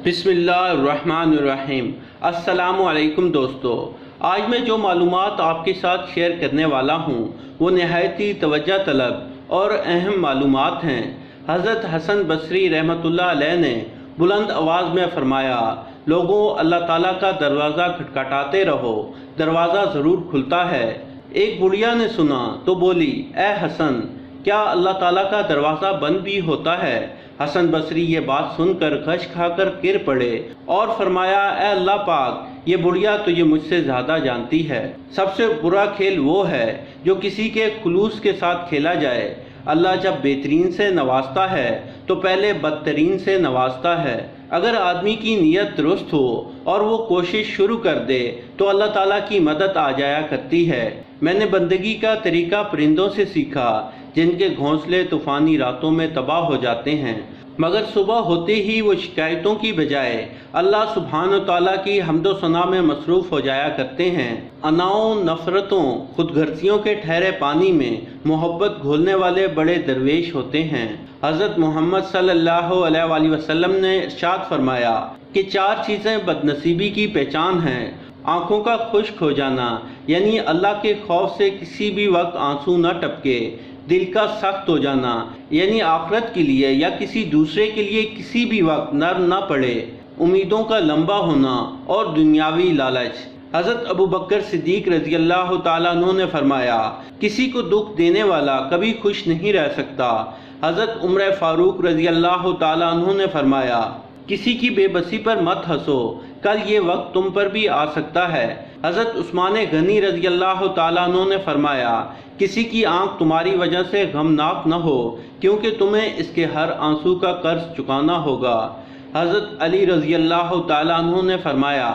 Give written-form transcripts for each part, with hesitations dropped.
बिस्मिल्लाहिर्रहमानिर्रहीम। अस्सलामु अलैकुम दोस्तों, आज मैं जो मालूमात आपके साथ शेयर करने वाला हूँ वो नहायत ही तवज्जो तलब और अहम मालूमात हैं। हज़रत हसन बसरी रहमतुल्लाह अलैह ने बुलंद आवाज़ में फरमाया, लोगों अल्लाह ताला का दरवाज़ा खटखटाते रहो, दरवाज़ा ज़रूर खुलता है। एक बुढ़िया ने सुना तो बोली, ए हसन, क्या अल्लाह ताला का दरवाज़ा बंद भी होता है? हसन बसरी ये बात सुनकर गश खाकर गिर पड़े और फरमाया, ए अल्लाह पाक, ये बुढ़िया तो ये मुझसे ज़्यादा जानती है। सबसे बुरा खेल वो है जो किसी के खुलूस के साथ खेला जाए। अल्लाह जब बेहतरीन से नवाजता है तो पहले बदतरीन से नवाजता है। अगर आदमी की नीयत दुरुस्त हो और वो कोशिश शुरू कर दे तो अल्लाह ताला की मदद आ जाया करती है। मैंने बंदगी का तरीका परिंदों से सीखा जिनके घोंसले तूफ़ानी रातों में तबाह हो जाते हैं, मगर सुबह होते ही वो शिकायतों की बजाय अल्लाह सुब्हान ताला की हम्दो सना में मसरूफ़ हो जाया करते हैं। अनाओं, नफ़रतों, खुदगर्जियों के ठहरे पानी में मोहब्बत घोलने वाले बड़े दरवेश होते हैं। हज़रत मोहम्मद सल्लल्लाहु अलैहि वसल्लम ने इरशाद फरमाया कि 4 चीज़ें बदनसीबी की पहचान हैं। आँखों का खुश्क हो जाना, यानी अल्लाह के खौफ से किसी भी वक्त आंसू न टपके। दिल का सख्त हो जाना, यानी आखिरत के लिए या किसी दूसरे के लिए किसी भी वक्त नर्म न पड़े। उम्मीदों का लंबा होना और दुनियावी लालच। हज़रत अबू बकर सिद्दीक रज़ी अल्लाह ताला अन्हु ने फरमाया, किसी को दुख देने वाला कभी खुश नहीं रह सकता। हज़रत उमर फारूक रज़ी अल्लाह ताला अन्हु ने फरमाया, किसी की बेबसी पर मत हंसो, कल ये वक्त तुम पर भी आ सकता है। हज़रत उस्मान गनी रज़ी अल्लाह ताला अन्हु ने फरमाया, किसी की आंख तुम्हारी वजह से गमनाक न हो, क्योंकि तुम्हें इसके हर आंसू का कर्ज चुकाना होगा। हज़रत अली रज़ी अल्लाह ताला अन्हु ने फरमाया,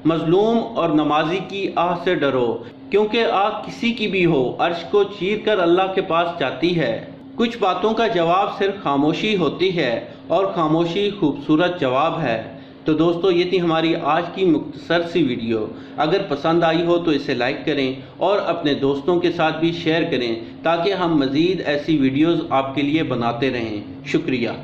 मजलूम और नमाजी की आह से डरो, क्योंकि आह किसी की भी हो अर्श को चीर कर अल्लाह के पास जाती है। कुछ बातों का जवाब सिर्फ खामोशी होती है और खामोशी खूबसूरत जवाब है। तो दोस्तों, ये थी हमारी आज की मुख्तसर सी वीडियो। अगर पसंद आई हो तो इसे लाइक करें और अपने दोस्तों के साथ भी शेयर करें ताकि हम मज़ीद ऐसी वीडियोज़ आपके लिए बनाते रहें। शुक्रिया।